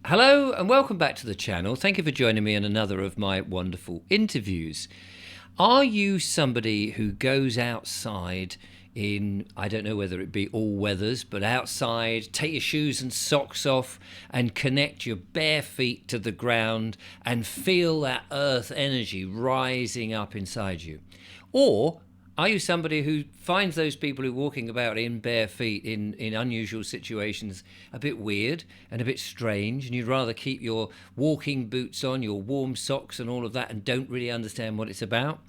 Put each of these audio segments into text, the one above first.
Hello and welcome back to the channel. Thank you for joining me in another of my wonderful interviews. Are you somebody who goes outside in, I don't know whether it be all weathers, but outside, take your shoes and socks off and connect your bare feet to the ground and feel that earth energy rising up inside you? Or are you somebody who finds those people who are walking about in bare feet in unusual situations a bit weird and a bit strange, and you'd rather keep your walking boots on, your warm socks, and all of that, and don't really understand what it's about?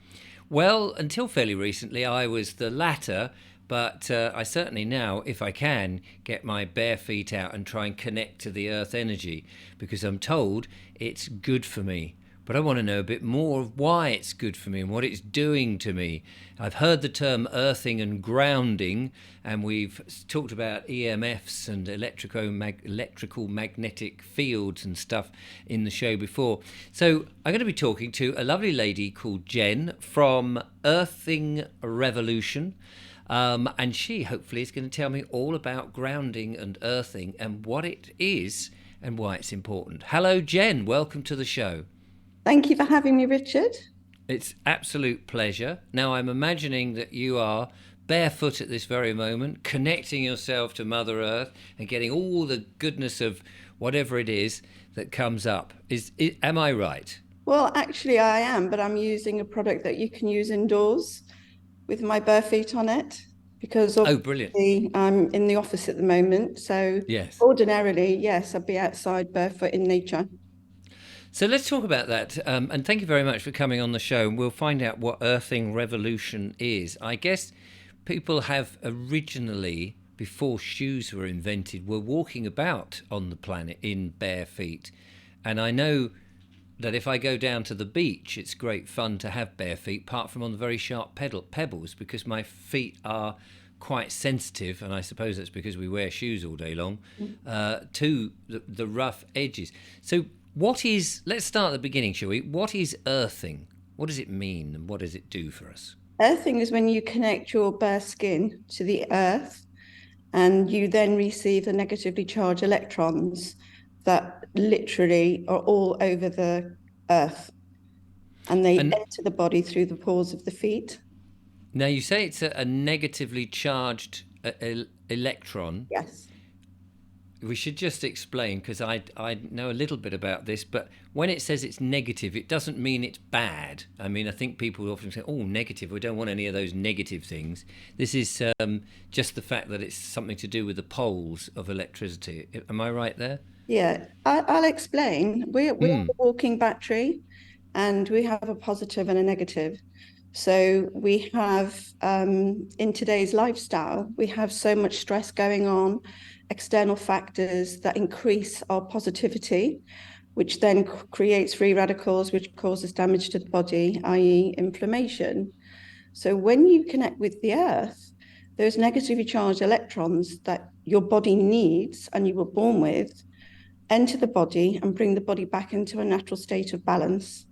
Well, until fairly recently, I was the latter, but I certainly now, if I can, get my bare feet out and try and connect to the earth energy because I'm told it's good for me. But I want to know a bit more of why it's good for me and what it's doing to me. I've heard the term earthing and grounding, and we've talked about EMFs and electrical magnetic fields and stuff in the show before. So I'm going to be talking to a lovely lady called Jen from Earthing Revolution. And she hopefully is going to tell me all about grounding and earthing and what it is and why it's important. Hello, Jen. Welcome to the show. Thank you for having me, Richard. It's absolute pleasure. Now, I'm imagining that you are barefoot at this very moment, connecting yourself to Mother Earth and getting all the goodness of whatever it is that comes up. Am I right? Well, actually, I am, but I'm using a product that you can use indoors with my bare feet on it because Oh, brilliant. obviously I'm in the office at the moment. So Yes. ordinarily, yes, I'd be outside barefoot in nature. So let's talk about that. And thank you very much for coming on the show. And we'll find out what Earthing Revolution is. I guess people have originally, before shoes were invented, were walking about on the planet in bare feet. And I know that if I go down to the beach, it's great fun to have bare feet, apart from on the very sharp pebbles, because my feet are quite sensitive, and I suppose that's because we wear shoes all day long, to the rough edges. So, let's start at the beginning, shall we? What is earthing? What does it mean, and what does it do for us? Earthing is when you connect your bare skin to the earth and you then receive the negatively charged electrons that literally are all over the earth and they And enter the body through the pores of the feet. now you say it's a negatively charged electron. Yes. We should just explain because I know a little bit about this, but when it says it's negative, it doesn't mean it's bad. I mean, I think people often say, "Oh, negative. We don't want any of those negative things." This is just the fact that it's something to do with the poles of electricity. Am I right there? Yeah, I'll explain. We're a walking battery and we have a positive and a negative. So we have, in today's lifestyle, we have so much stress going on, external factors that increase our positivity, which then creates free radicals, which causes damage to the body, i.e., inflammation. So when you connect with the earth, those negatively charged electrons that your body needs and you were born with enter the body and bring the body back into a natural state of balance.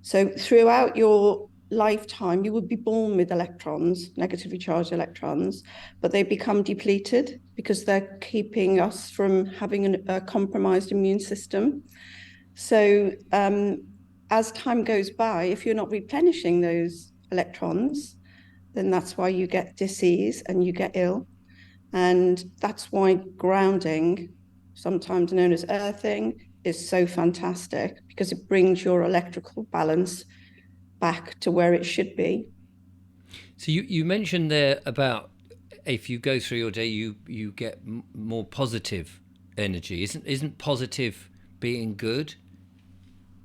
So throughout your lifetime, you would be born with electrons, negatively charged electrons, but they become depleted because they're keeping us from having a compromised immune system. So as time goes by, if you're not replenishing those electrons, then that's why you get disease and you get ill. And that's why grounding, sometimes known as earthing, is so fantastic because it brings your electrical balance back to where it should be. So you mentioned there about if you go through your day, you get more positive energy. Isn't positive being good?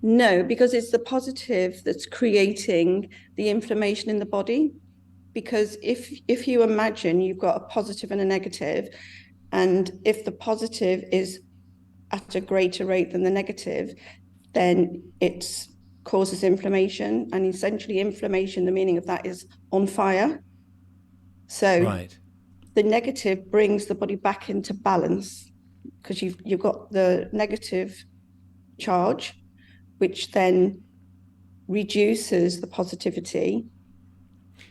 No, because it's the positive that's creating the inflammation in the body. Because if you imagine you've got a positive and a negative, and if the positive is at a greater rate than the negative, then it causes inflammation. And essentially, inflammation, the meaning of that is on fire. So Right. the negative brings the body back into balance because you've got the negative charge, which then reduces the positivity.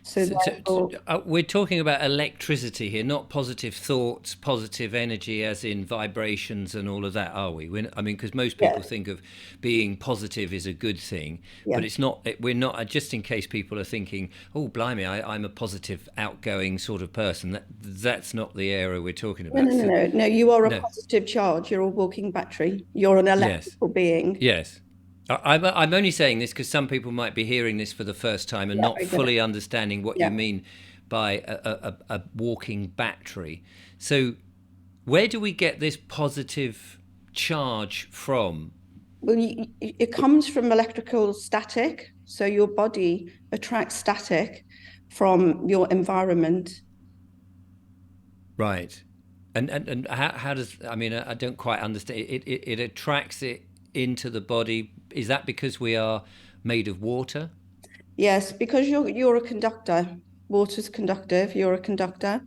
So therefore, We're talking about electricity here, not positive thoughts, positive energy, as in vibrations and all of that, are we? I mean, because most yeah, people think of being positive is a good thing, yeah. but it's not. We're not. Just in case people are thinking, "Oh, blimey, I'm a positive, outgoing sort of person." That's not the area we're talking No, about. no, no, So, no, no. You are a no. positive charge. You're a walking battery. You're an Yes. electrical being. Yes. I'm only saying this because some people might be hearing this for the first time and Yeah, not I get it. fully understanding what you Yeah. mean by a walking battery. So, where do we get this positive charge from? Well, it comes from electrical static. So your body attracts static from your environment. Right. And how does, I mean, I don't quite understand. It attracts it into the body. Is that because we are made of water? Yes, because you're a conductor. Water's conductive. You're a conductor.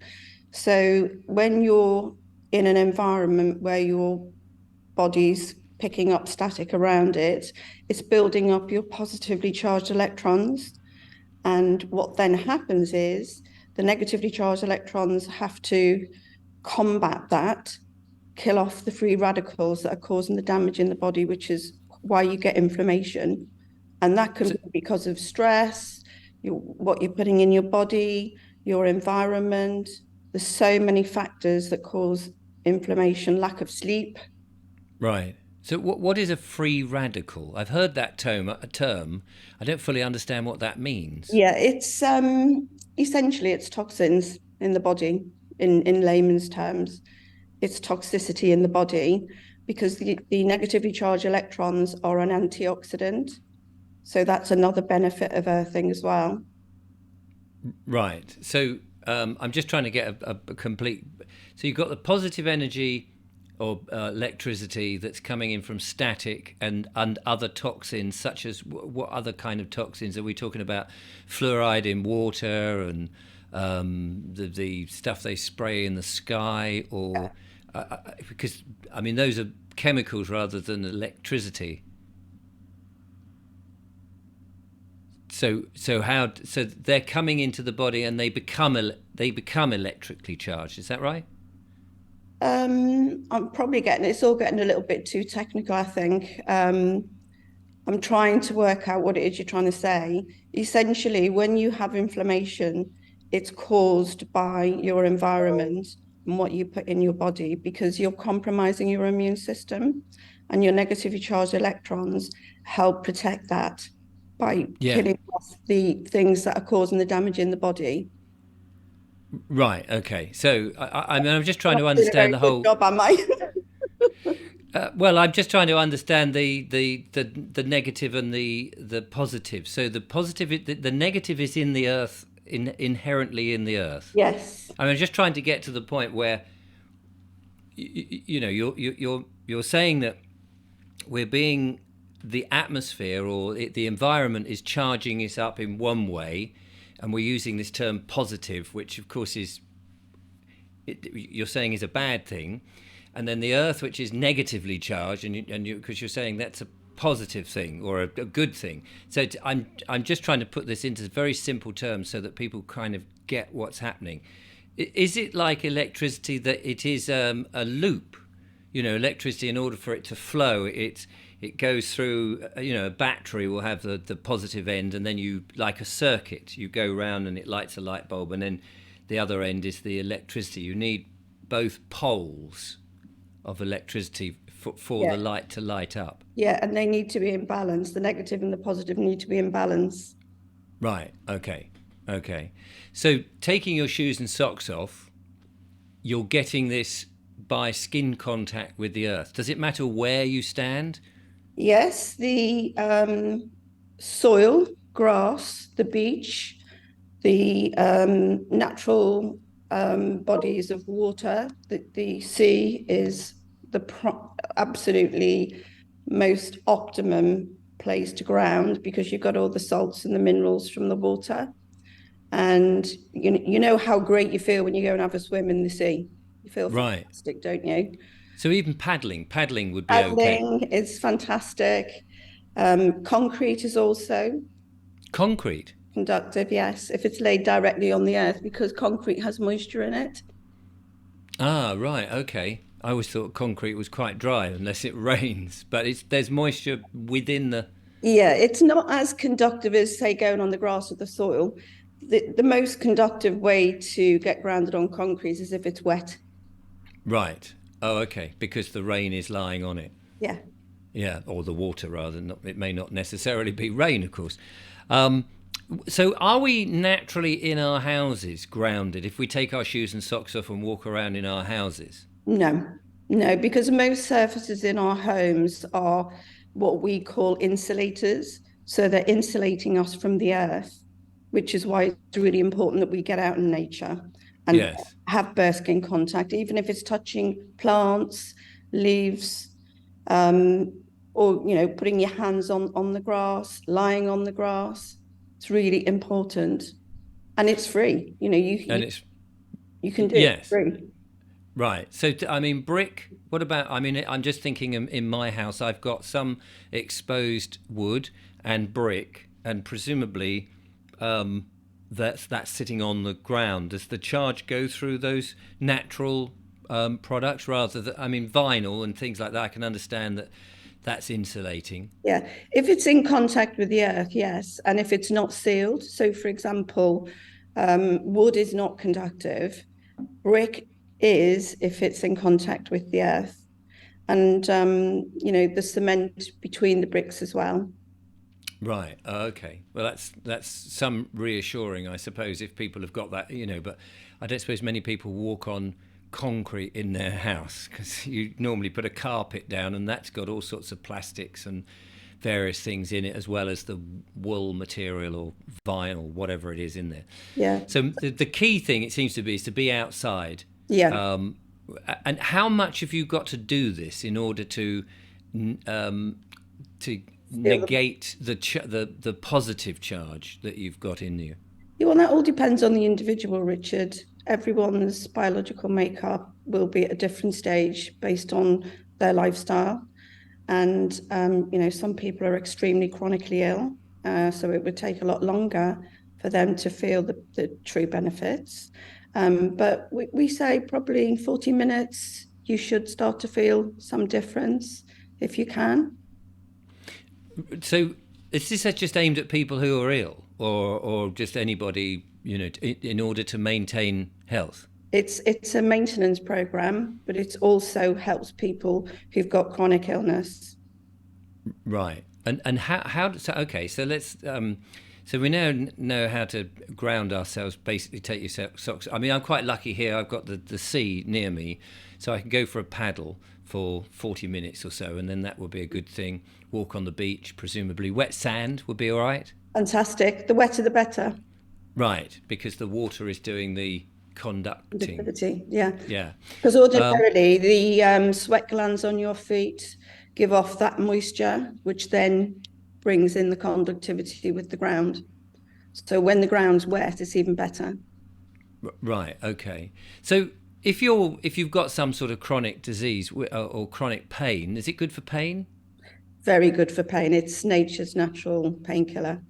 So when you're in an environment where your body's picking up static around it, it's building up your positively charged electrons. And what then happens is the negatively charged electrons have to combat that, kill off the free radicals that are causing the damage in the body, which is why you get inflammation. And that can So, be because of stress, what you're putting in your body, your environment. There's so many factors that cause inflammation, lack of sleep. right. So what is a free radical? I've heard that term. I don't fully understand what that means. Yeah, it's essentially it's toxins in the body in layman's terms. It's toxicity in the body because the negatively charged electrons are an antioxidant. So that's another benefit of earthing as well. Right. So I'm just trying to get a complete. So you've got the positive energy or electricity that's coming in from static and other toxins, such as what other kind of toxins are we talking about? Fluoride in water and the stuff they spray in the sky, or because I mean those are chemicals rather than electricity. So they're coming into the body and they become electrically charged. Is that right? I'm probably it's all getting a little bit too technical, I think. I'm trying to work out what it is you're trying to say. Essentially, when you have inflammation, it's caused by your environment and what you put in your body because you're compromising your immune system and your negatively charged electrons help protect that by Yeah. killing off the things that are causing the damage in the body. Right. Okay. So I mean, I'm just I'm trying not to doing a understand very the good whole. job, am I? Well, I'm just trying to understand the negative and the positive. So the positive, the negative is in the earth, inherently in the earth. Yes. I mean, I'm just trying to get to the point where you know you're saying that we're being the atmosphere or the environment is charging us up in one way, and we're using this term positive, which of course you're saying is a bad thing, and then the earth, which is negatively charged, and because you're saying that's a positive thing or a good thing. So I'm just trying to put this into very simple terms so that people kind of get what's happening. Is it like electricity that it is a loop? You know, electricity, in order for it to flow, it goes through, you know, a battery will have the positive end, and then you, like a circuit, you go round and it lights a light bulb, and then the other end is the electricity. You need both poles of electricity for Yeah. the light to light up. Yeah. And they need to be in balance. The negative and the positive need to be in balance. Right. Okay. Okay. So taking your shoes and socks off, you're getting this by skin contact with the earth. Does it matter where you stand? Yes, the soil, grass, the beach, the natural bodies of water, the sea is absolutely most optimum place to ground because you've got all the salts and the minerals from the water. And you know how great you feel when you go and have a swim in the sea. You feel Right. fantastic, don't you? So even paddling would be okay. Paddling is fantastic. Concrete is also, Concrete. Conductive, yes, if it's laid directly on the earth, because concrete has moisture in it. Ah, right. Okay. I always thought concrete was quite dry unless it rains, but there's moisture within the. Yeah, it's not as conductive as, say, going on the grass or the soil. The most conductive way to get grounded on concrete is if it's wet. Right. Oh, okay. Because the rain is lying on it. Yeah. Yeah, or the water rather. It may not necessarily be rain, of course. Um, so, are we naturally in our houses grounded if we take our shoes and socks off and walk around in our houses? No, no, because most surfaces in our homes are what we call insulators. So they're insulating us from the earth, which is why it's really important that we get out in nature and Yes. have bare skin contact, even if it's touching plants, leaves, um, or putting your hands on the grass, lying on the grass. It's really important, and it's free. And it's. You can do it Yes. for free. Right. So, I mean, brick. What about? I mean, I'm just thinking in my house, I've got some exposed wood and brick, and presumably that's sitting on the ground. Does the charge go through those natural products rather than? I mean, vinyl and things like that. I can understand that that's insulating. Yeah, if it's in contact with the earth, yes, and if it's not sealed. So, for example, wood is not conductive. Brick is if it's in contact with the earth, and the cement between the bricks as well. Right. Okay. Well, that's some reassuring, I suppose, if people have got that, But I don't suppose many people walk on concrete in their house because you normally put a carpet down, and that's got all sorts of plastics and various things in it, as well as the wool material or vinyl, whatever it is in there. Yeah, So the key thing, it seems to be, is to be outside. yeah. Um, and how much have you got to do this in order to negate the positive charge that you've got in you? Yeah, well, that all depends on the individual, Richard. Everyone's biological makeup will be at a different stage based on their lifestyle. And, some people are extremely chronically ill. So it would take a lot longer for them to feel the true benefits. But we say probably in 40 minutes, you should start to feel some difference if you can. So is this just aimed at people who are ill, or just anybody, in order to maintain health? It's a maintenance program, but it also helps people who've got chronic illness. Right. And how so okay, so let's so we now know how to ground ourselves, basically take your socks. I mean, I'm quite lucky here. I've got the sea near me, so I can go for a paddle for 40 minutes or so, and then that would be a good thing. Walk on the beach, presumably wet sand would be all right. Fantastic. The wetter, the better. Right, because the water is doing the conducting. Conductivity, yeah. Yeah. Because ordinarily the sweat glands on your feet give off that moisture, which then brings in the conductivity with the ground. So when the ground's wet, it's even better. Right. Okay. So if you've got some sort of chronic disease or chronic pain, is it good for pain? Very good for pain. It's nature's natural painkiller.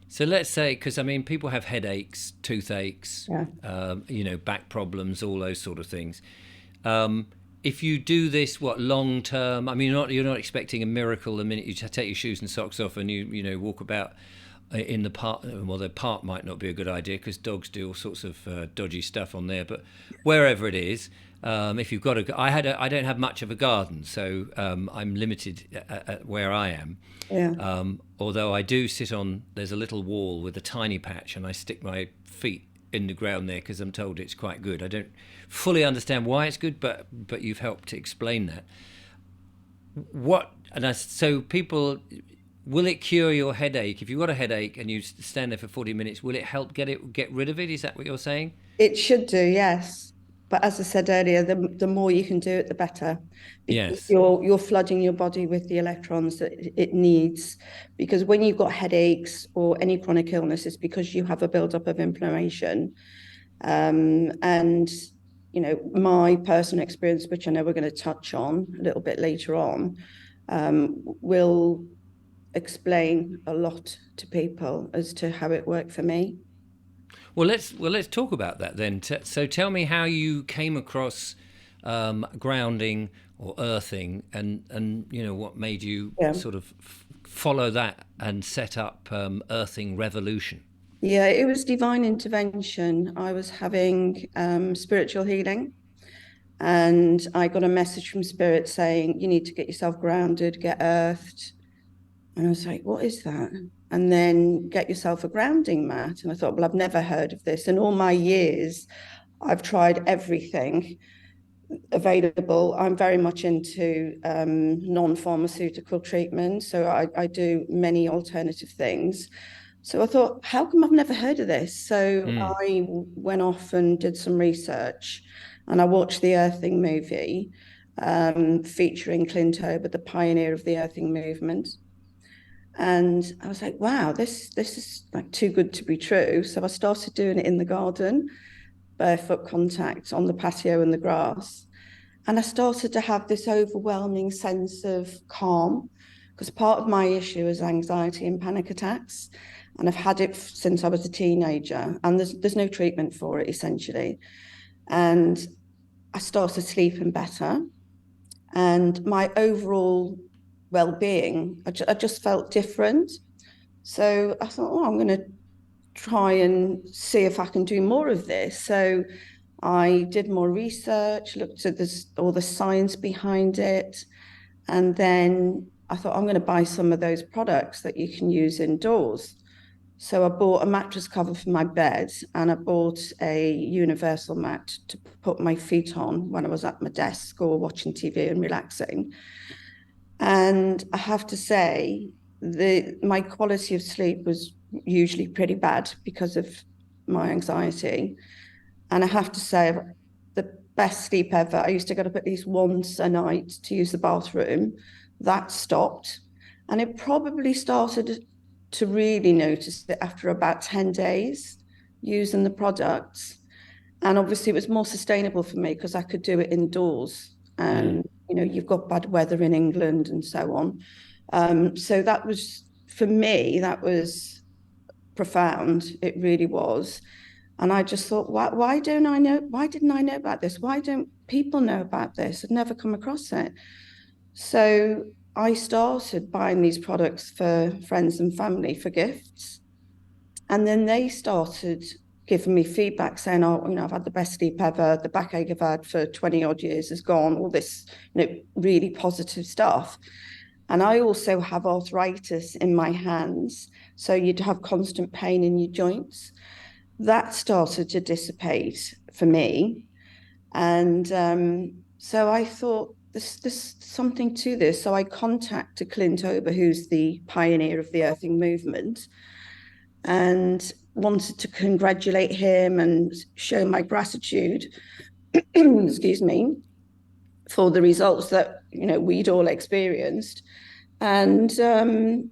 So let's say, because I mean, people have headaches, toothaches, Yeah. back problems, all those sort of things. If you do this, what, long term? I mean, you're not expecting a miracle the minute you take your shoes and socks off and you walk about in the park. Well, the park might not be a good idea because dogs do all sorts of dodgy stuff on there. But wherever it is, if you've got I don't have much of a garden, so I'm limited at where I am. Yeah. Although I do sit on, there's a little wall with a tiny patch, and I stick my feet in the ground there because I'm told it's quite good. I don't fully understand why it's good, but you've helped to explain that. So people, will it cure your headache? If you've got a headache and you stand there for 40 minutes, will it help get rid of it? Is that what you're saying? It should do, yes. But as I said earlier, the more you can do it, the better. Because Yes. you're flooding your body with the electrons that it needs. Because when you've got headaches or any chronic illness, it's because you have a buildup of inflammation. And my personal experience, which I know we're going to touch on a little bit later on, will explain a lot to people as to how it worked for me. Well, let's talk about that then. So tell me how you came across grounding or earthing, and what made you Yeah. sort of follow that and set up Earthing Revolution. Yeah, it was divine intervention. I was having spiritual healing, and I got a message from Spirit saying, you need to get yourself grounded, get earthed. And I was like, what is that? And then get yourself a grounding mat. And I thought, well, I've never heard of this. In all my years, I've tried everything available. I'm very much into non-pharmaceutical treatment. So I do many alternative things. So I thought, how come I've never heard of this? So I went off and did some research, and I watched the Earthing movie featuring Clint Ober, the pioneer of the Earthing movement. And I was like, wow, this is like too good to be true. So I started doing it in the garden, barefoot contact on the patio and the grass. And I started to have this overwhelming sense of calm, because part of my issue is anxiety and panic attacks. And I've had it since I was a teenager, and there's no treatment for it, essentially. And I started sleeping better, and my overall well-being, I just felt different. So I thought, oh, I'm going to try and see if I can do more of this. So I did more research, looked at all the science behind it, and then I thought, I'm going to buy some of those products that you can use indoors. So I bought a mattress cover for my bed, and I bought a universal mat to put my feet on when I was at my desk or watching TV and relaxing. And I have to say, my quality of sleep was usually pretty bad because of my anxiety. And I have to say, the best sleep ever. I used to get up at least once a night to use the bathroom. That stopped. And it probably started to really notice it after about 10 days using the products. And obviously, it was more sustainable for me because I could do it indoors. And, you've got bad weather in England and so on. So that was, for me, that was profound. It really was. And I just thought, why don't I know? Why didn't I know about this? Why don't people know about this? I'd never come across it. So I started buying these products for friends and family for gifts. And then they started giving me feedback saying, oh, I've had the best sleep ever. The backache I've had for 20 odd years is gone. All this, really positive stuff. And I also have arthritis in my hands. So you'd have constant pain in your joints. That started to dissipate for me. And so I thought, there's something to this. So I contacted Clint Ober, who's the pioneer of the earthing movement, and wanted to congratulate him and show my gratitude, excuse me, for the results that, we'd all experienced. And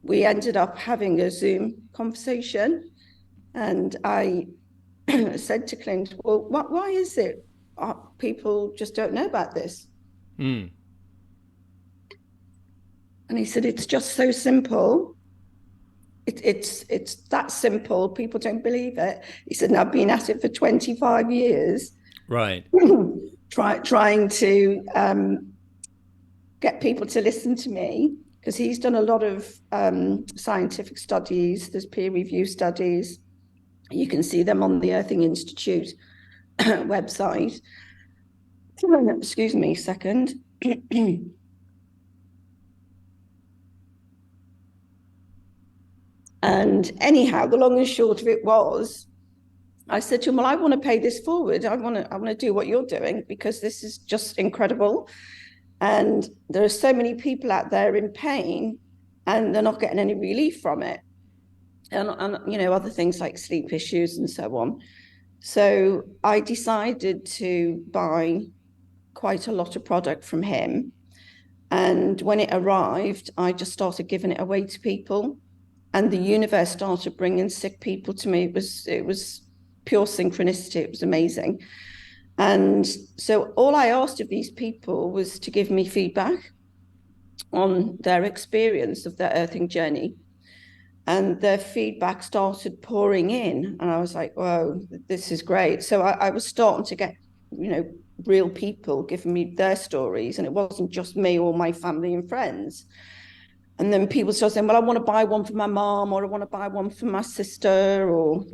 we ended up having a Zoom conversation. And I said to Clint, well, why is it people just don't know about this? And he said, it's just so simple. It's that simple. People don't believe it. He said, and I've been at it for 25 years. Right. Trying to get people to listen to me, because he's done a lot of scientific studies. There's peer review studies. You can see them on the Earthing Institute website. Excuse me a second. And anyhow, the long and short of it was, I said to him, well, I want to pay this forward. I want to do what you're doing, because this is just incredible. And there are so many people out there in pain, and they're not getting any relief from it. And other things like sleep issues and so on. So I decided to buy quite a lot of product from him. And when it arrived, I just started giving it away to people. And the universe started bringing sick people to me. It was pure synchronicity. It was amazing. And so all I asked of these people was to give me feedback. on their experience of their earthing journey. And their feedback started pouring in. And I was like, whoa, this is great. So I was starting to get, real people giving me their stories. And it wasn't just me or my family and friends. And then people started saying, well, I want to buy one for my mom, or I want to buy one for my sister, or.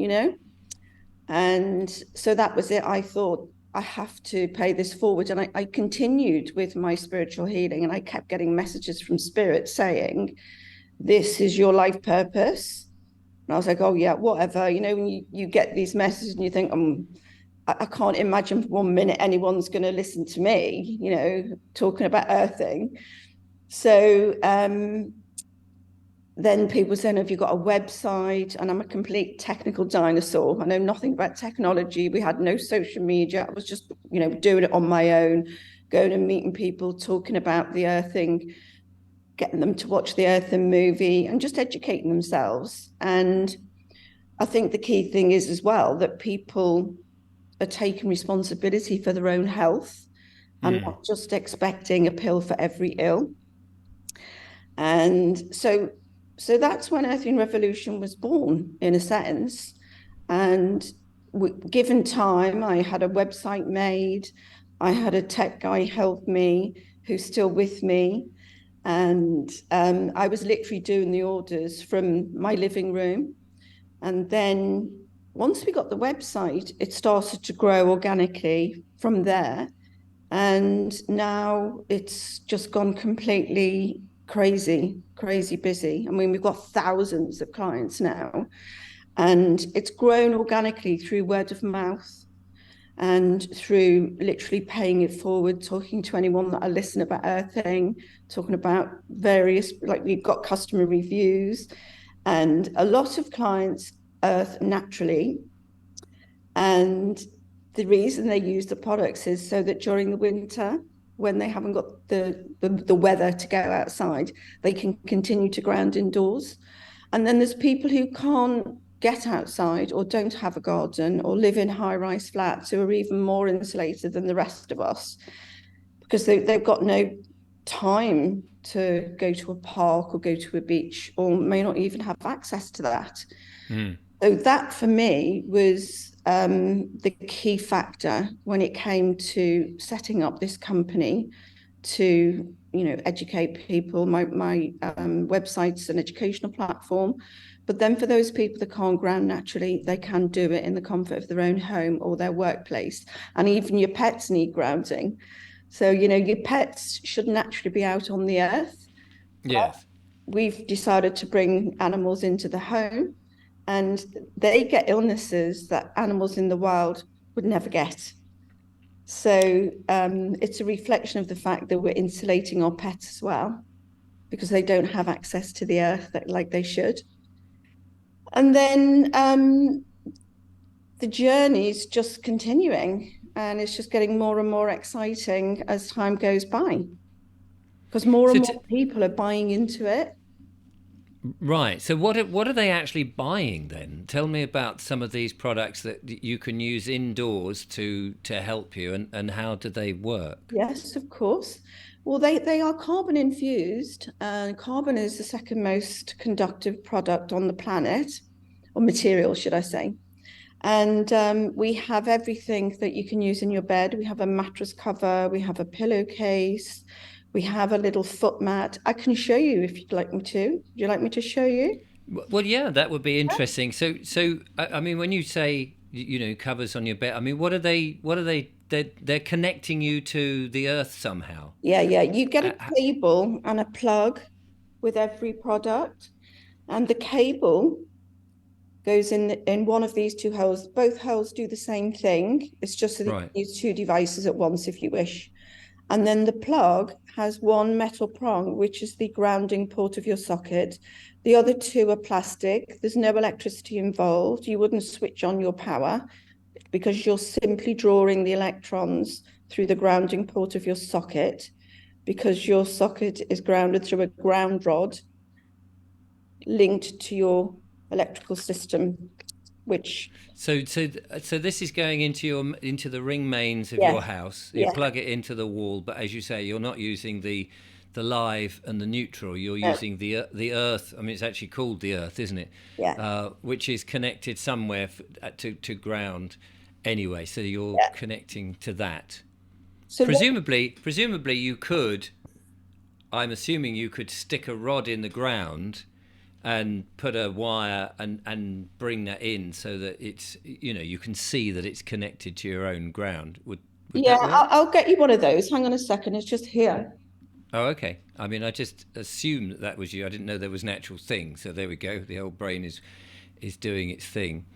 And so that was it. I thought, I have to pay this forward. And I continued with my spiritual healing, and I kept getting messages from spirit saying, this is your life purpose. And I was like, oh yeah, whatever. When you get these messages and you think, I can't imagine for 1 minute anyone's going to listen to me, talking about earthing. So then people saying, have you got a website? And I'm a complete technical dinosaur. I know nothing about technology. We had no social media. I was just, doing it on my own, going and meeting people, talking about the earthing, getting them to watch the earthing movie and just educating themselves. And I think the key thing is as well that people are taking responsibility for their own health and not just expecting a pill for every ill. And so that's when Earthing Revolution was born, in a sense. And given time, I had a website made. I had a tech guy help me who's still with me. And I was literally doing the orders from my living room. And then once we got the website, it started to grow organically from there. And now it's just gone completely crazy busy. I mean, we've got thousands of clients now, and it's grown organically through word of mouth and through literally paying it forward, talking to anyone that I listen about earthing, talking about various, like we've got customer reviews, and a lot of clients earth naturally. And the reason they use the products is so that during the winter, when they haven't got the weather to go outside, they can continue to ground indoors. And then there's people who can't get outside or don't have a garden or live in high-rise flats who are even more insulated than the rest of us because they've got no time to go to a park or go to a beach or may not even have access to that. So that for me was the key factor when it came to setting up this company to educate people. My website's an educational platform, but then for those people that can't ground naturally, they can do it in the comfort of their own home or their workplace. And even your pets need grounding. So your pets should naturally be out on the earth. Yes. We've decided to bring animals into the home, and they get illnesses that animals in the wild would never get. So it's a reflection of the fact that we're insulating our pets as well, because they don't have access to the earth like they should. And then the journey is just continuing, and it's just getting more and more exciting as time goes by, because more and more people are buying into it. Right. So what are they actually buying then? Tell me about some of these products that you can use indoors to help you, and how do they work? Yes, of course. Well, they are carbon infused, and carbon is the second most conductive product on the planet, or material, should I say. And we have everything that you can use in your bed. We have a mattress cover, we have a pillowcase, we have a little foot mat. I can show you if you'd like me to. Would you like me to show you? Well, yeah, that would be interesting. So I mean, when you say covers on your bed, I mean, what are they? They're connecting you to the earth somehow. Yeah. You get a cable and a plug with every product, and the cable goes in one of these two holes. Both holes do the same thing. It's just that you can use two devices at once if you wish. And then the plug has one metal prong, which is the grounding port of your socket. The other two are plastic. There's no electricity involved. You wouldn't switch on your power because you're simply drawing the electrons through the grounding port of your socket, because your socket is grounded through a ground rod linked to your electrical system, which so this is going into the ring mains of your house. You plug it into the wall, but as you say, you're not using the the live and the neutral. You're using the earth. I mean, it's actually called the earth, isn't it? Yeah. Which is connected somewhere to ground anyway. So you're connecting to that. So Presumably you could. I'm assuming you could stick a rod in the ground and put a wire and bring that in so that it's, you can see that it's connected to your own ground. Would yeah, that work? I'll get you one of those. Hang on a second. It's just here. Oh, okay. I mean, I just assumed that was you. I didn't know there was an actual thing. So there we go. The old brain is doing its thing.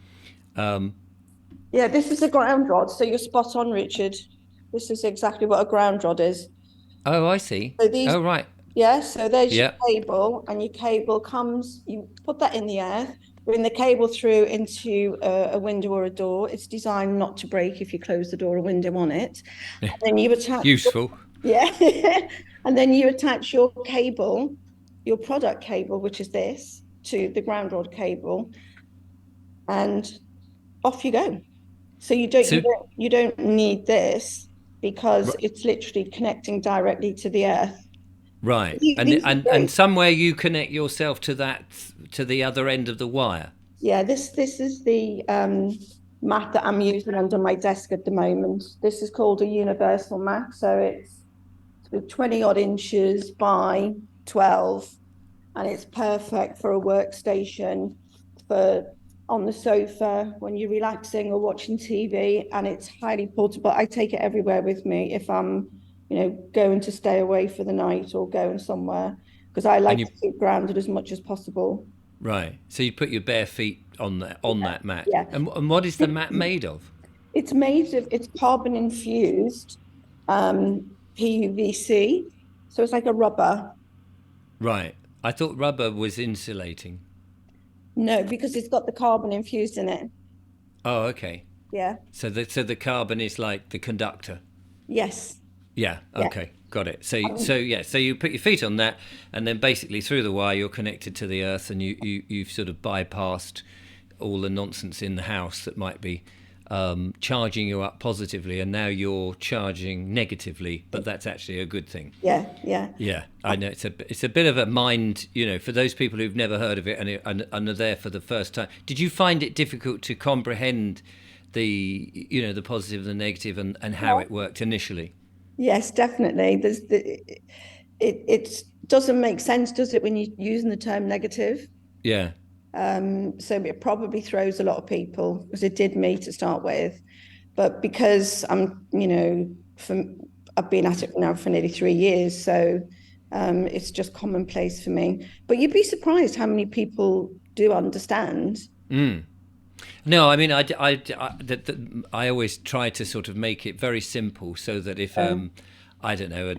Yeah, this is a ground rod. So you're spot on, Richard. This is exactly what a ground rod is. Oh, I see. So these, Oh, right. yeah, so there's your Yeah. cable, and your cable comes, you put that in the earth, bring the cable through into a window or a door. It's designed not to break if you close the door or window on it. And then you attach, Useful. yeah, and then you attach your cable, your product cable, which is this, to the ground rod cable, and off you go. So you don't need this because it's literally connecting directly to the earth. Right. And These are and great. and somewhere you connect yourself to the other end of the wire. Yeah, this is the mat that I'm using under my desk at the moment. This is called a universal mat, so it's 20 odd inches by 12, and it's perfect for a workstation, for on the sofa when you're relaxing or watching TV, and it's highly portable. I take it everywhere with me if I'm, going to stay away for the night or going somewhere, because I And like you to keep grounded as much as possible. Right. So you put your bare feet on that mat. Yeah. And what is the mat made of? It's carbon infused PUVC. So it's like a rubber. Right. I thought rubber was insulating. No, because it's got the carbon infused in it. Oh, okay. Yeah. So the carbon is like the conductor. Yes. Yeah. Yeah. Okay. Got it. So you put your feet on that, and then basically through the wire you're connected to the earth, and you've sort of bypassed all the nonsense in the house that might be charging you up positively, and now you're charging negatively, but that's actually a good thing. Yeah. Yeah. Yeah, I know it's a bit of a mind, for those people who've never heard of it and are there for the first time. Did you find it difficult to comprehend the positive and the negative and how it worked initially? Yes, definitely. It doesn't make sense, does it, when you're using the term negative? Yeah. So it probably throws a lot of people, as it did me to start with. But because I've been at it now for nearly 3 years, so it's just commonplace for me. But you'd be surprised how many people do understand. No, I mean, I always try to sort of make it very simple so that if I don't know,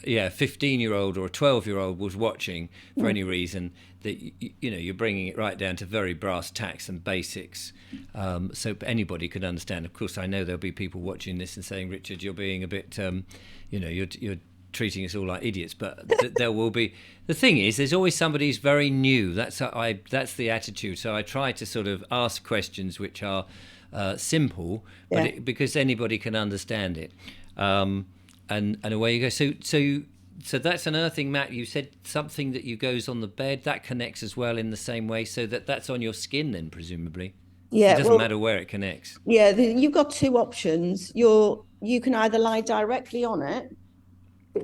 Yeah. a 15-year-old or a 12-year-old was watching for any reason, that you're bringing it right down to very brass tacks and basics, so anybody could understand. Of course, I know there'll be people watching this and saying, Richard, you're being a bit, you're treating us all like idiots, but there will be. The thing is, there's always somebody who's very new. That's the attitude. So I try to sort of ask questions which are simple, but because anybody can understand it, and away you go. So that's an earthing mat. You said something that goes on the bed that connects as well in the same way, so that's on your skin then presumably. Yeah, It doesn't matter where it connects. Yeah, you've got two options. You can either lie directly on it.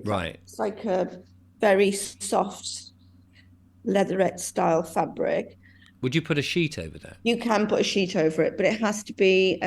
Right. It's like a very soft leatherette style fabric. Would you put a sheet over that? You can put a sheet over it, but it has to be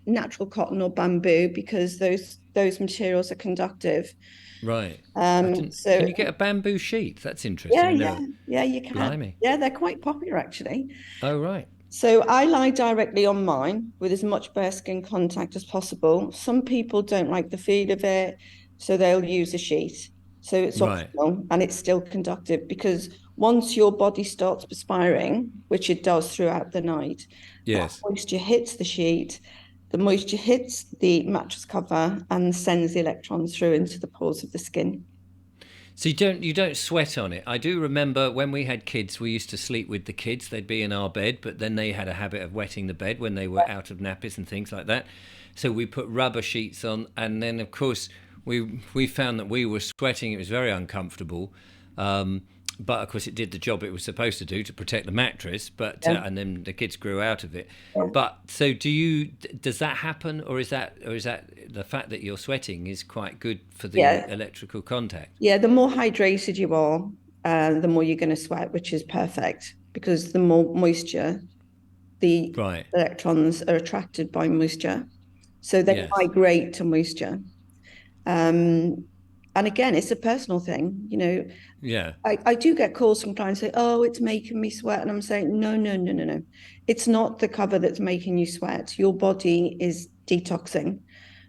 natural cotton or bamboo, because those materials are conductive. Right. So can you get a bamboo sheet? That's interesting. yeah, you can. Blimey. Yeah, they're quite popular actually. Oh, right. So I lie directly on mine with as much bare skin contact as possible. Some people don't like the feel of it, so they'll use a sheet. So it's optional and it's still conductive, because once your body starts perspiring, which it does throughout the night, yes, the moisture hits the sheet, the moisture hits the mattress cover and sends the electrons through into the pores of the skin. So you don't sweat on it. I do remember when we had kids, we used to sleep with the kids. They'd be in our bed, but then they had a habit of wetting the bed when they were out of nappies and things like that. So we put rubber sheets on, and then of course we found that we were sweating. It was very uncomfortable. But of course, it did the job it was supposed to do to protect the mattress. But Yeah. and then the kids grew out of it. Yeah. But so, does that happen, or is that the fact that you're sweating is quite good for the Yeah. electrical contact? Yeah, the more hydrated you are, the more you're going to sweat, which is perfect because the more moisture, the Right. electrons are attracted by moisture. So they Yes. migrate to moisture. And again, it's a personal thing. Yeah. I do get calls from clients say, oh, it's making me sweat. And I'm saying, no, no, no, no, no. It's not the cover that's making you sweat. Your body is detoxing.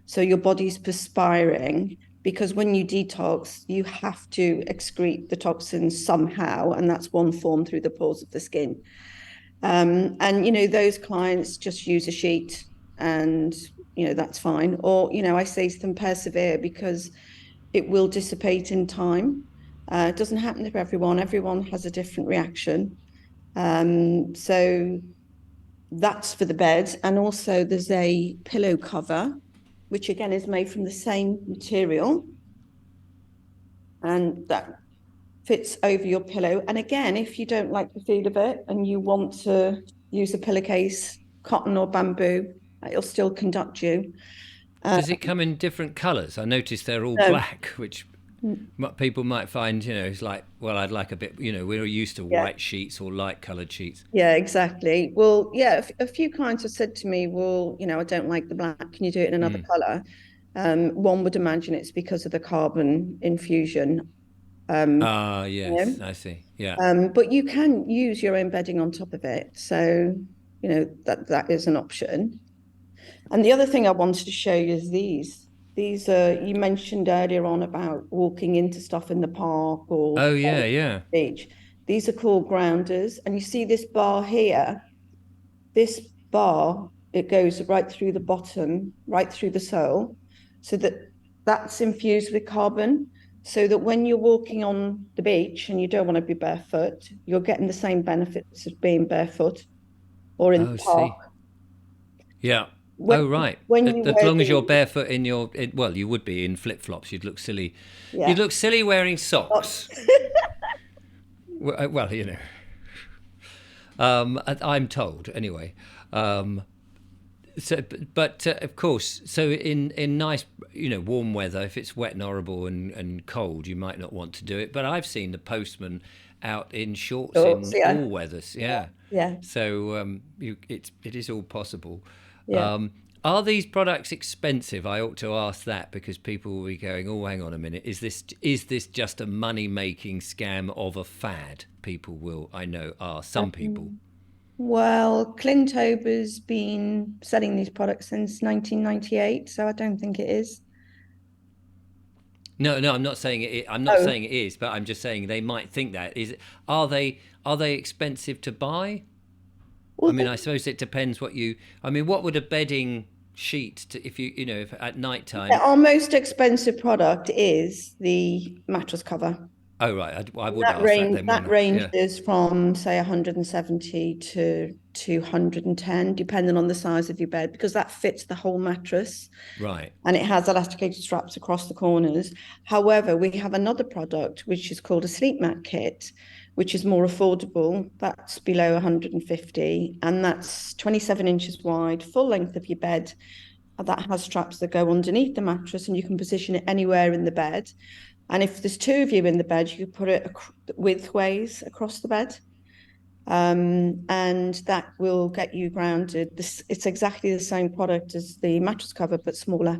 So your body's perspiring because when you detox, you have to excrete the toxins somehow. And that's one form through the pores of the skin. And, those clients just use a sheet and, that's fine. Or, I say to them, persevere because it will dissipate in time. It doesn't happen to everyone. Everyone has a different reaction. So that's for the bed. And also there's a pillow cover, which again is made from the same material. And that fits over your pillow. And again, if you don't like the feel of it and you want to use a pillowcase, cotton or bamboo, it'll still conduct you. Does it come in different colours? I noticed they're all No. black, which people might find, it's like, well, I'd like a bit, we're used to Yeah. white sheets or light coloured sheets. Yeah, exactly. Well, yeah, a few clients have said to me, well, I don't like the black. Can you do it in another colour? One would imagine it's because of the carbon infusion. Yes, I see. Yeah. But you can use your own bedding on top of it. So, that is an option. And the other thing I wanted to show you is these. These are, you mentioned earlier on about walking into stuff in the park or Oh, yeah. beach. These are called grounders. And you see this bar here, this bar, it goes right through the bottom, right through the sole, so that's infused with carbon, so that when you're walking on the beach and you don't want to be barefoot, you're getting the same benefits as being barefoot or in the park. Yeah. Right. When you as long as you're barefoot well, you would be in flip-flops. You'd look silly. Yeah. You'd look silly wearing socks. Well, I'm told anyway. But of course, so in nice, warm weather, if it's wet and horrible and cold, you might not want to do it. But I've seen the postman out in shorts in all weathers. Yeah. Yeah. So it is all possible. Yeah. Are these products expensive? I ought to ask that because people will be going, oh, hang on a minute. Is this just a money-making scam of a fad? People will, I know, are some people. Well, Clint Ober's been selling these products since 1998, so I don't think it is. No, I'm not saying it. I'm not saying it is, but I'm just saying they might think that. Are they expensive to buy? Well, I mean, I suppose it depends what would a bedding sheet if at night time? Our most expensive product is the mattress cover. Oh, right. I would ask that then. That ranges from, say, 170 to 210, depending on the size of your bed, because that fits the whole mattress. Right. And it has elasticated straps across the corners. However, we have another product, which is called a sleep mat kit, which is more affordable. That's below 150, and that's 27 inches wide, full length of your bed. That has straps that go underneath the mattress, and you can position it anywhere in the bed. And if there's two of you in the bed, you could put it widthways across the bed. And that will get you grounded. It's exactly the same product as the mattress cover, but smaller.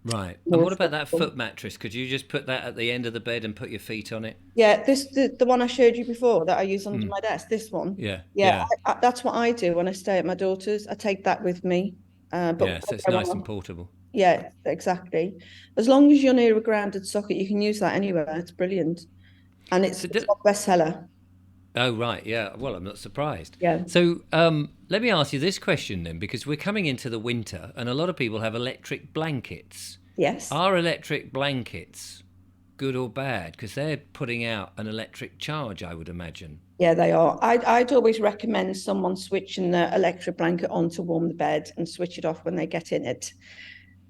Right. And what about that foot mattress? Could you just put that at the end of the bed and put your feet on it? Yeah, the one I showed you before that I use under my desk, this one. Yeah. That's what I do when I stay at my daughter's. I take that with me. So it's nice and portable. Yeah, exactly. As long as you're near a grounded socket, you can use that anywhere. It's brilliant. And it's a bestseller. Oh, right. Yeah. Well, I'm not surprised. Yeah. So let me ask you this question then, because we're coming into the winter and a lot of people have electric blankets. Yes. Are electric blankets good or bad? Because they're putting out an electric charge, I would imagine. Yeah, they are. I'd always recommend someone switching the electric blanket on to warm the bed and switch it off when they get in it.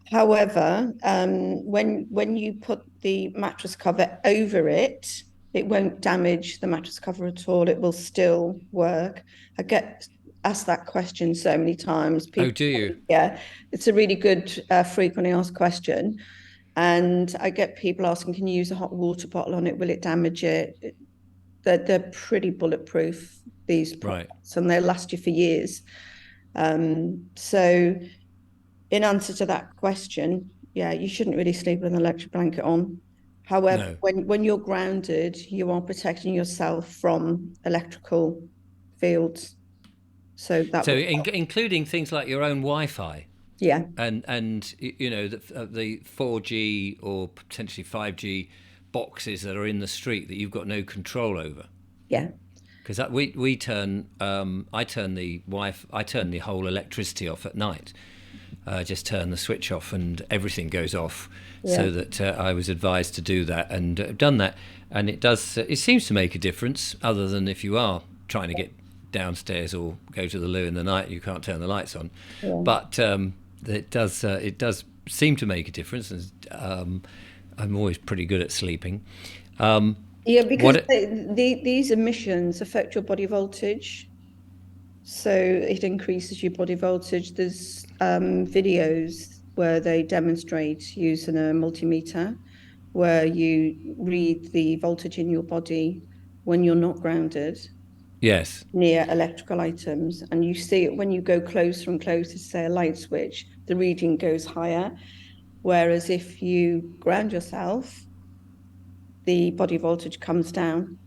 However, when you put the mattress cover over it, it won't damage the mattress cover at all. It will still work. I get asked that question so many times. Oh, People, do you? yeah, it's a really good frequently asked question. And I get people asking, can you use a hot water bottle on it? Will it damage it? They're pretty bulletproof, these Right. products, and they'll last you for years. So in answer to that question, yeah, you shouldn't really sleep with an electric blanket on. However, No. when you're grounded, you are protecting yourself from electrical fields. So that So would, including things like your own Wi-Fi yeah, and you know the 4G or potentially 5G boxes that are in the street that you've got no control over. yeah, Because we turn I turn the I turn the whole electricity off at night. Just turn the switch off and everything goes off. yeah. So that I was advised to do that and done that, and it does. It seems to make a difference. Other than if you are trying to get downstairs or go to the loo in the night, you can't turn the lights on. Yeah. But it does. It does seem to make a difference. And I'm always pretty good at sleeping. Yeah, because What? these emissions affect your body voltage. So it increases your body voltage. There's videos where they demonstrate using a multimeter where you read the voltage in your body when you're not grounded Yes. near electrical items. And you see it when you go closer and closer to, say, a light switch, the reading goes higher. Whereas if you ground yourself, the body voltage comes down.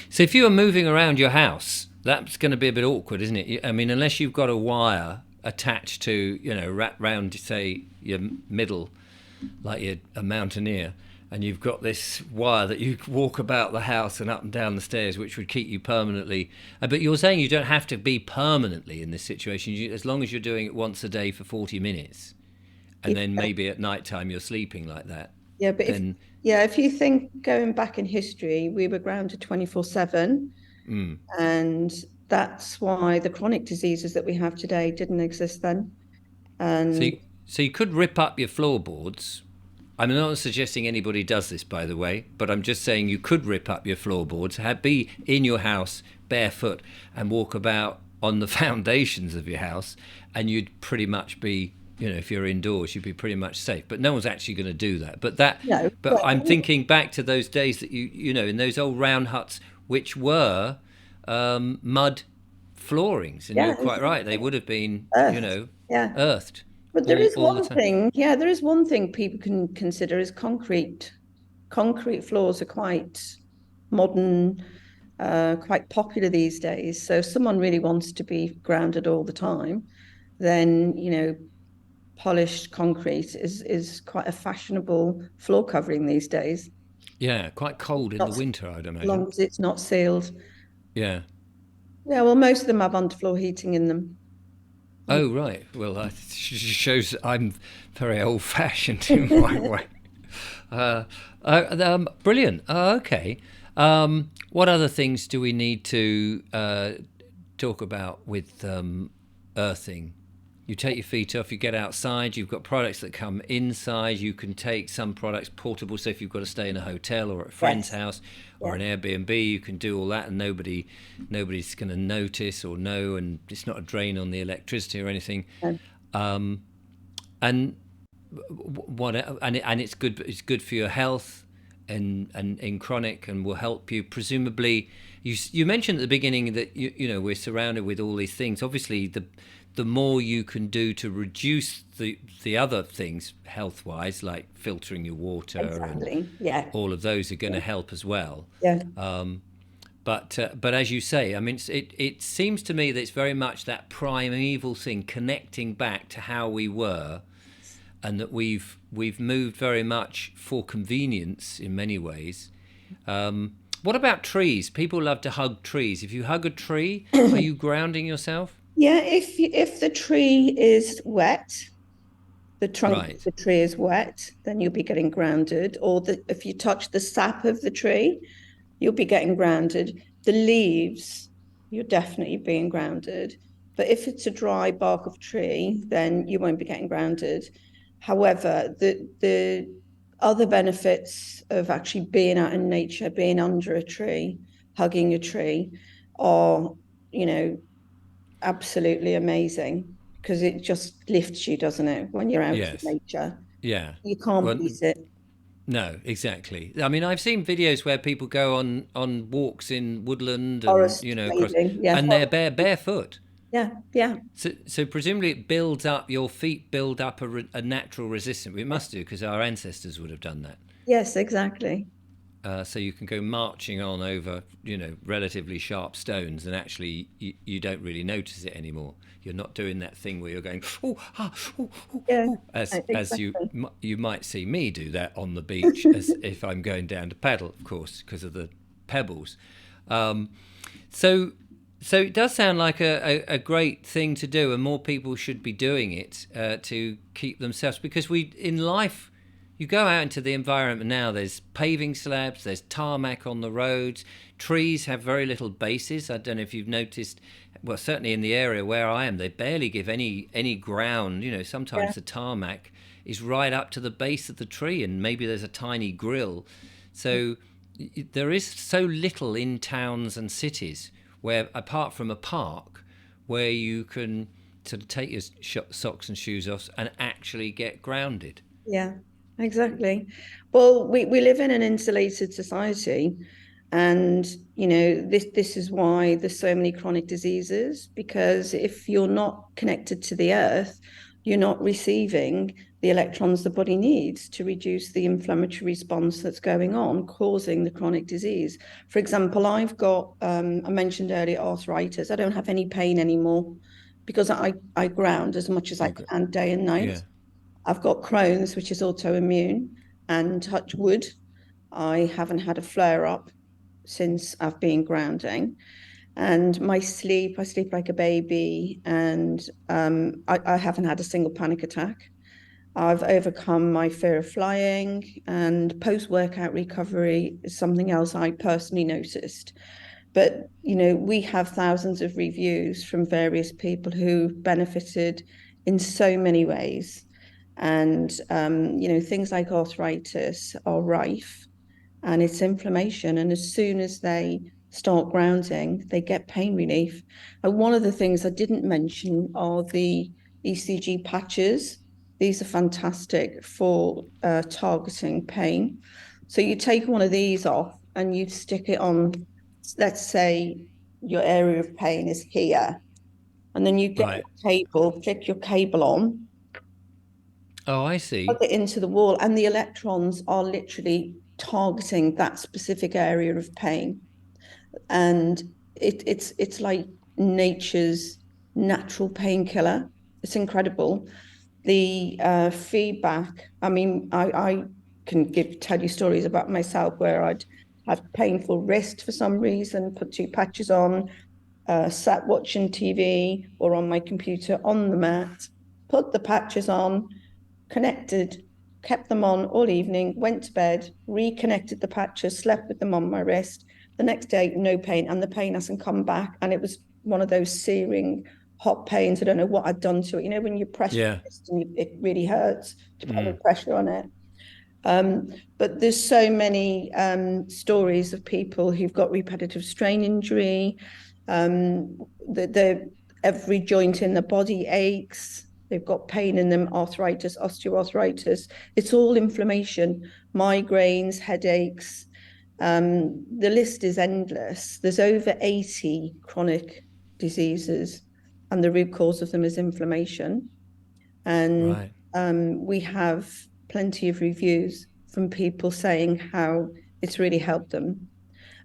So if you are moving around your house, that's going to be a bit awkward, isn't it? I mean, unless you've got a wire attached to, you know, wrapped round, say, your middle, like you're a mountaineer, and you've got this wire that you walk about the house and up and down the stairs, which would keep you permanently. But you're saying you don't have to be permanently in this situation, as long as you're doing it once a day for 40 minutes, and then maybe at night time you're sleeping like that. Yeah, but Then, if you think going back in history, we were grounded 24/7, and that's why the chronic diseases that we have today didn't exist then. so And so you could rip up your floorboards. I'm not suggesting anybody does this, by the way, but I'm just saying you could rip up your floorboards, be in your house barefoot, and walk about on the foundations of your house, and you'd pretty much be, you know, if you're indoors, you'd be pretty much safe. But no one's actually going to do that. no, But I'm thinking back to those days that you know, in those old round huts, which were mud floorings, and yeah, you're quite right, they would have been, you earth, know, yeah. earthed But there is all the one time. thing, yeah, there is one thing people can consider is concrete. Concrete floors are quite modern, quite popular these days. So if someone really wants to be grounded all the time, then, you know, polished concrete is quite a fashionable floor covering these days. Yeah, quite cold in Not the as winter, I'd imagine. long as it's not sealed. Yeah. Yeah, well, most of them have underfloor heating in them. Oh, right. Well, that shows I'm very old-fashioned in my way. Brilliant. Okay. What other things do we need to talk about with earthing? You take your feet off, you get outside, you've got products that come inside. You can take some products portable, so if you've got to stay in a hotel or at a friend's Yes. house or Yeah. an Airbnb, you can do all that and nobody's going to notice or know, and it's not a drain on the electricity or anything. Um, And what and it's good for your health and in chronic, and will help you presumably. You mentioned at the beginning that you know we're surrounded with all these things. Obviously, the more you can do to reduce the other things health wise, like filtering your water and exactly. Yeah. all of those, are going to help as well. Yeah. But as you say, I mean, it seems to me that it's very much that primeval thing, connecting back to how we were, and that we've moved very much for convenience in many ways. What about trees? People love to hug trees. If you hug a tree, are you grounding yourself? Yeah, if the tree is wet, the trunk of Right. the tree is wet, then you'll be getting grounded. Or if you touch the sap of the tree, you'll be getting grounded. The leaves, you're definitely being grounded. But if it's a dry bark of tree, then you won't be getting grounded. However, the other benefits of actually being out in nature, being under a tree, hugging a tree, are, you know, absolutely amazing, because it just lifts you, doesn't it? When you're out in Yes. nature, Yeah. you can't Well, beat it. no, exactly. I mean, I've seen videos where people go on walks in woodland and, Forest across, bathing, yeah, and they're barefoot. yeah, yeah. So presumably it builds up, your feet build up a natural resistance. It must do, because our ancestors would have done that. Yes, exactly. So you can go marching on over, relatively sharp stones, and actually you don't really notice it anymore. You're not doing that thing where you're going, oh, ah, oh, oh, Yeah, oh, as exactly. you might see me do that on the beach, as if I'm going down to paddle, of course, because of the pebbles. Um, so so it does sound like a great thing to do, and more people should be doing it to keep themselves, because we in life, you go out into the environment now, there's paving slabs, there's tarmac on the roads, trees have very little bases. I don't know if you've noticed, well, certainly in the area where I am, they barely give any ground. Yeah, Sometimes the tarmac is right up to the base of the tree, and maybe there's a tiny grill. So there is so little in towns and cities, where, apart from a park, where you can sort of take your socks and shoes off and actually get grounded. yeah, exactly. Well, we live in an insulated society, and this is why there's so many chronic diseases, because if you're not connected to the earth, you're not receiving the electrons the body needs to reduce the inflammatory response that's going on, causing the chronic disease. For example, I've got, I mentioned earlier, arthritis. I don't have any pain anymore because I ground as much as I Okay. can, day and night. Yeah. I've got Crohn's, which is autoimmune, and touch wood, I haven't had a flare up since I've been grounding. And my sleep, I sleep like a baby, and I haven't had a single panic attack. I've overcome my fear of flying, and post workout recovery is something else I personally noticed. But we have thousands of reviews from various people who benefited in so many ways. And things like arthritis are rife, and it's inflammation. And as soon as they start grounding, they get pain relief. And one of the things I didn't mention are the ECG patches. These are fantastic for targeting pain. So you take one of these off and you stick it on, let's say your area of pain is here, and then you get Right. your cable, flick your cable on, Oh, I plug see. it into the wall, and the electrons are literally targeting that specific area of pain. And it's like nature's natural painkiller. It's incredible. The feedback. I mean, I can tell you stories about myself where I'd had painful wrist for some reason, put two patches on, sat watching TV or on my computer on the mat, put the patches on, connected, kept them on all evening, went to bed, reconnected the patches, slept with them on my wrist. The next day, no pain, and the pain hasn't come back. And it was one of those searing hot pains. I don't know what I'd done to it. When you press your Yeah. wrist and it really hurts to put any pressure on it. But there's so many stories of people who've got repetitive strain injury. Every joint in the body aches. They've got pain in them, arthritis, osteoarthritis. It's all inflammation, migraines, headaches. The list is endless. There's over 80 chronic diseases, and the root cause of them is inflammation. And Right. we have plenty of reviews from people saying how it's really helped them.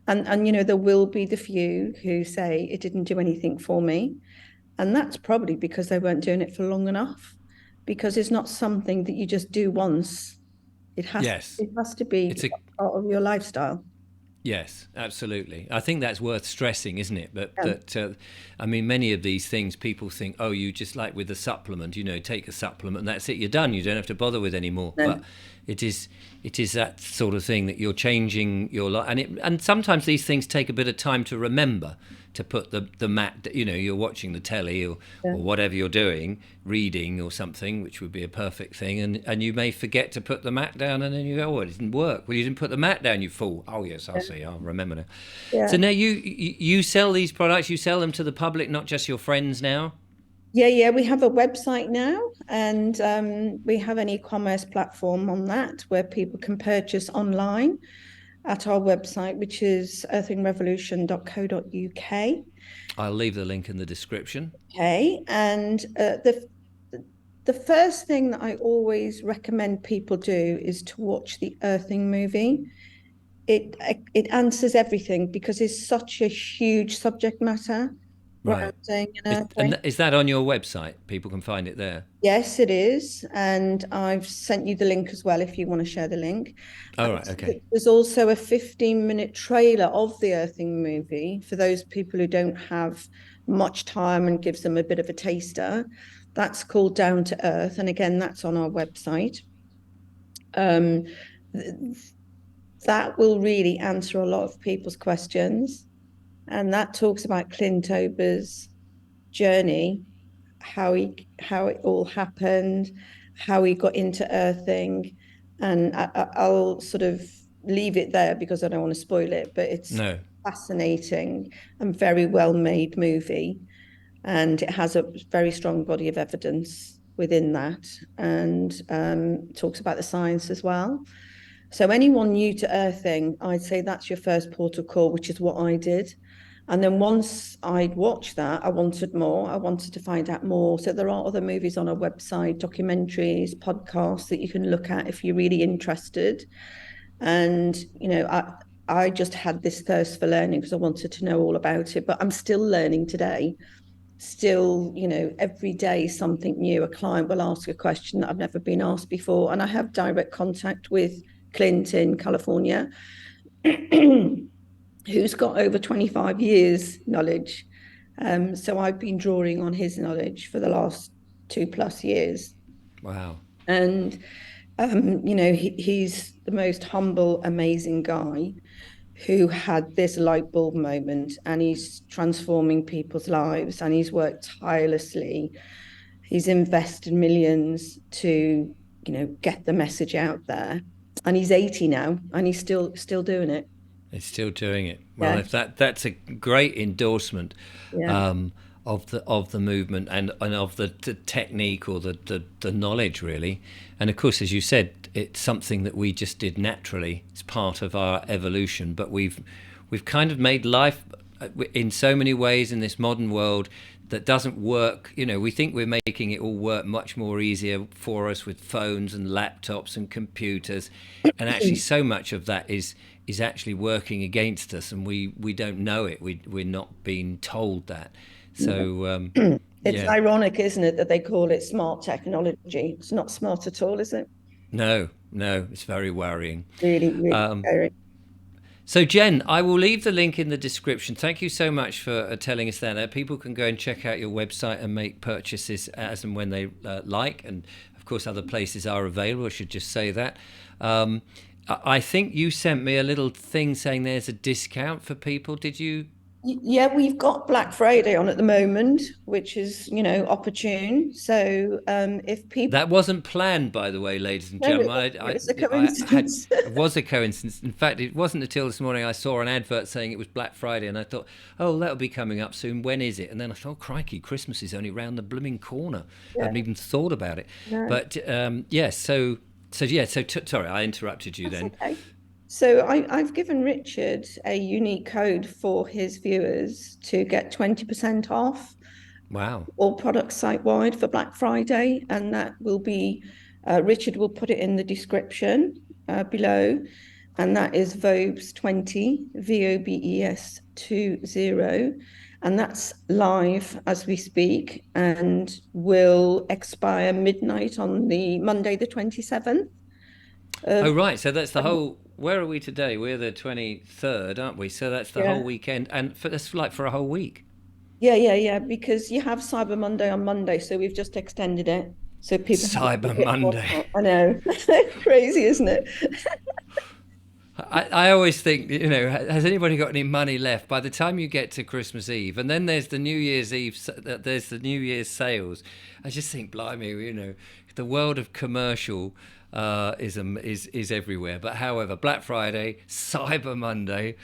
And there will be the few who say it didn't do anything for me. And that's probably because they weren't doing it for long enough, because it's not something that you just do once. It has Yes. it has to be It's a part of your lifestyle. Yes, absolutely. I think that's worth stressing, isn't it? But Yeah. I mean, many of these things, people think, oh, you just, like with a supplement, take a supplement and that's it, you're done. You don't have to bother with anymore. No. But it is that sort of thing that you're changing your life, and sometimes these things take a bit of time to remember, to put the mat, you're watching the telly or whatever you're doing, reading or something, which would be a perfect thing, and you may forget to put the mat down, and then you go, oh, it didn't work. Well, you didn't put the mat down, you fool. Oh yes, I'll see, I'll remember now. Yeah. So now you sell these products, you sell them to the public, not just your friends now? Yeah, we have a website now, and we have an e-commerce platform on that where people can purchase online at our website, which is earthingrevolution.co.uk. I'll leave the link in the description. Okay, and the first thing that I always recommend people do is to watch the Earthing movie. It answers everything because it's such a huge subject matter. Right. And is that on your website? People can find it there. Yes, it is. And I've sent you the link as well if you want to share the link. All right, okay. There's also a 15-minute trailer of the Earthing movie for those people who don't have much time and gives them a bit of a taster. That's called Down to Earth. And again, that's on our website. That will really answer a lot of people's questions. And that talks about Clint Ober's journey, how it all happened, how he got into earthing. And I'll sort of leave it there because I don't want to spoil it, but it's fascinating and very well made movie. And it has a very strong body of evidence within that, and talks about the science as well. So anyone new to earthing, I'd say that's your first port of call, which is what I did. And then once I'd watched that, I wanted more. I wanted to find out more. So there are other movies on our website, documentaries, podcasts that you can look at if you're really interested. And, I just had this thirst for learning because I wanted to know all about it. But I'm still learning today. Still, every day something new. A client will ask a question that I've never been asked before. And I have direct contact with Clint in California. Who's got over 25 years knowledge. So I've been drawing on his knowledge for the last 2+ years. Wow. And, he's the most humble, amazing guy who had this light bulb moment, and he's transforming people's lives, and he's worked tirelessly. He's invested millions to, get the message out there. And he's 80 now, and he's still doing it. It's still doing it. Well, if that's a great endorsement of the movement and of the technique or the knowledge, really. And of course, as you said, it's something that we just did naturally. It's part of our evolution, but we've kind of made life in so many ways in this modern world that doesn't work. We think we're making it all work much more easier for us with phones and laptops and computers, and actually so much of that is actually working against us, and we don't know it. We're not being told that. So it's ironic, isn't it, that they call it smart technology? It's not smart at all, is it? No, it's very worrying. Really, scary. So Jen, I will leave the link in the description. Thank you so much for telling us that. People can go and check out your website and make purchases as and when they like. And of course, other places are available. I should just say that. I think you sent me a little thing saying there's a discount for people. Did you? Yeah, we've got Black Friday on at the moment, which is, opportune. So if people... That wasn't planned, by the way, ladies and gentlemen. It was a coincidence. It was a coincidence. In fact, it wasn't until this morning I saw an advert saying it was Black Friday, and I thought, oh, that'll be coming up soon. When is it? And then I thought, oh, crikey, Christmas is only round the blooming corner. I hadn't even thought about it. No. But, sorry, I interrupted you. That's then. Okay. So I've given Richard a unique code for his viewers to get 20% off. Wow. All products site-wide for Black Friday. And that will be, Richard will put it in the description below. And that is VOBES20, VOBES 20. And that's live as we speak and will expire midnight on the Monday, the 27th. Oh, right. So that's the whole... Where are we today? We're the 23rd, aren't we? So that's the whole weekend. And that's like for a whole week. Yeah. Because you have Cyber Monday on Monday. So we've just extended it. So people have to Cyber get more Monday. time. I know. Crazy, isn't it? I always think, has anybody got any money left by the time you get to Christmas Eve? And then there's the New Year's Eve, there's the New Year's sales. I just think, blimey, the world of commercial is everywhere. But however, Black Friday, Cyber Monday,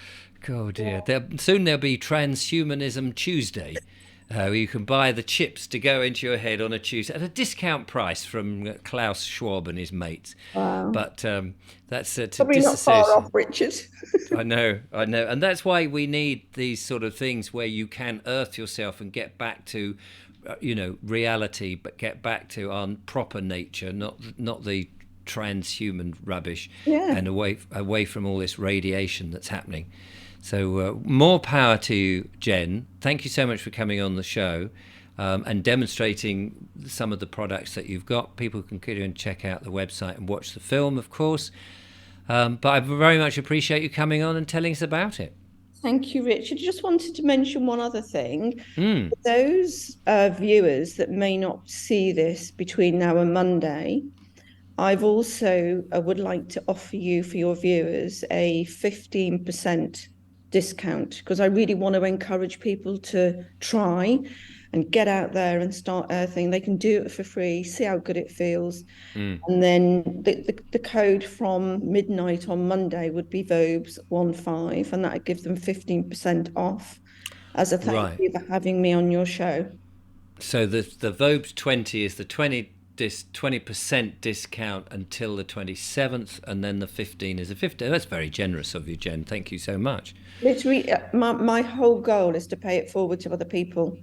oh dear. Soon there'll be Transhumanism Tuesday. You can buy the chips to go into your head on a Tuesday at a discount price from Klaus Schwab and his mates. Wow. But that's to Probably not far off, Richard. I know. And that's why we need these sort of things where you can earth yourself and get back to, reality, but get back to our proper nature, not the transhuman rubbish, and away from all this radiation that's happening. So more power to you, Jen. Thank you so much for coming on the show and demonstrating some of the products that you've got. People can go and check out the website and watch the film, of course. But I very much appreciate you coming on and telling us about it. Thank you, Richard. Just wanted to mention one other thing. For those viewers that may not see this between now and Monday, I've also would like to offer you, for your viewers, a 15% discount, because I really want to encourage people to try and get out there and start earthing. They can do it for free, see how good it feels. And then the code from midnight on Monday would be VOBES15, and that would give them 15% off as a thank you for having me on your show. So the VOBES 20 is the 20% discount until the 27th, and then the 15 is a 50. That's very generous of you, Jen. Thank you so much. Literally, my whole goal is to pay it forward to other people.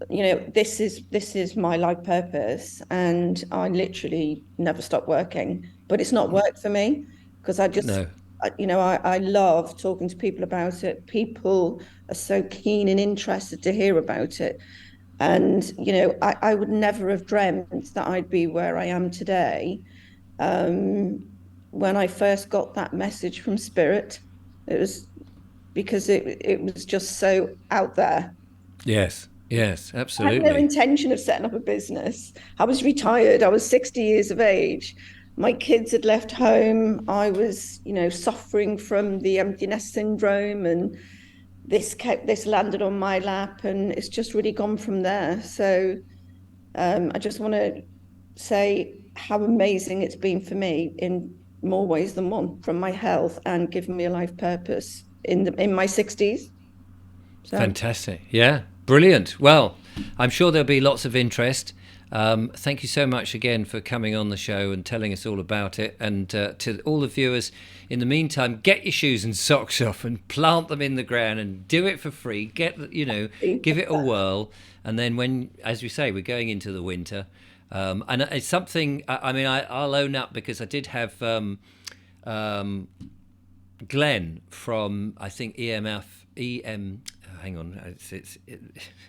This is my life purpose, and I literally never stop working. But it's not work for me, because I just, I love talking to people about it. People are so keen and interested to hear about it. And, I would never have dreamt that I'd be where I am today. When I first got that message from Spirit, it was because it was just so out there. Yes, absolutely. I had no intention of setting up a business. I was retired. I was 60 years of age. My kids had left home. I was, suffering from the empty nest syndrome, and this landed on my lap, and it's just really gone from there. So I just want to say how amazing it's been for me in more ways than one, from my health and giving me a life purpose in my 60s. So. Fantastic. Yeah, brilliant. Well, I'm sure there'll be lots of interest. Thank you so much again for coming on the show and telling us all about it. And to all the viewers, in the meantime, get your shoes and socks off and plant them in the ground and do it for free. Give it a whirl. And then when, as we say, we're going into the winter, and it's something, I'll own up, because I did have Glenn from, I think, hang on, it's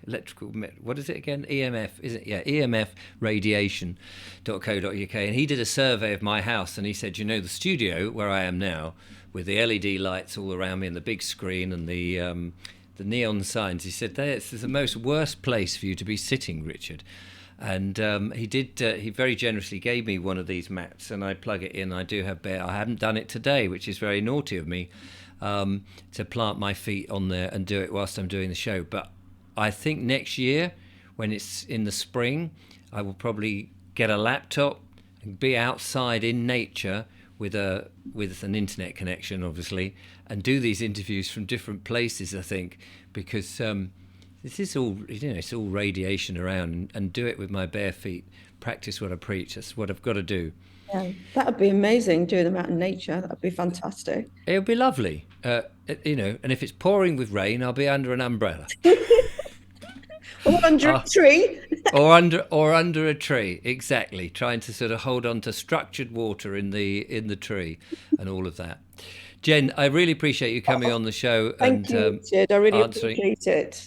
electrical, what is it again? EMF, is it? Yeah, emfradiation.co.uk. And he did a survey of my house, and he said, the studio where I am now, with the LED lights all around me and the big screen and the neon signs, he said, this is the most worst place for you to be sitting, Richard. And he very generously gave me one of these mats, and I plug it in. I do have I haven't done it today, which is very naughty of me, to plant my feet on there and do it whilst I'm doing the show. But I think next year, when it's in the spring, I will probably get a laptop and be outside in nature with an internet connection, obviously, and do these interviews from different places, I think, because this is all, it's all radiation around, and do it with my bare feet. Practice what I preach. That's what I've got to do. Yeah, that would be amazing, doing them out in nature. That would be fantastic. It would be lovely. And if it's pouring with rain, I'll be under an umbrella. Or under a tree. or under a tree, exactly. Trying to sort of hold on to structured water in the tree and all of that. Jen, I really appreciate you coming on the show. Thank you, Richard. I really appreciate it.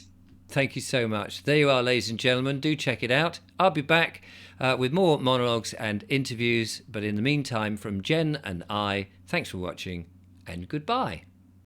Thank you so much. There you are, ladies and gentlemen. Do check it out. I'll be back with more monologues and interviews. But in the meantime, from Jen and I, thanks for watching and goodbye.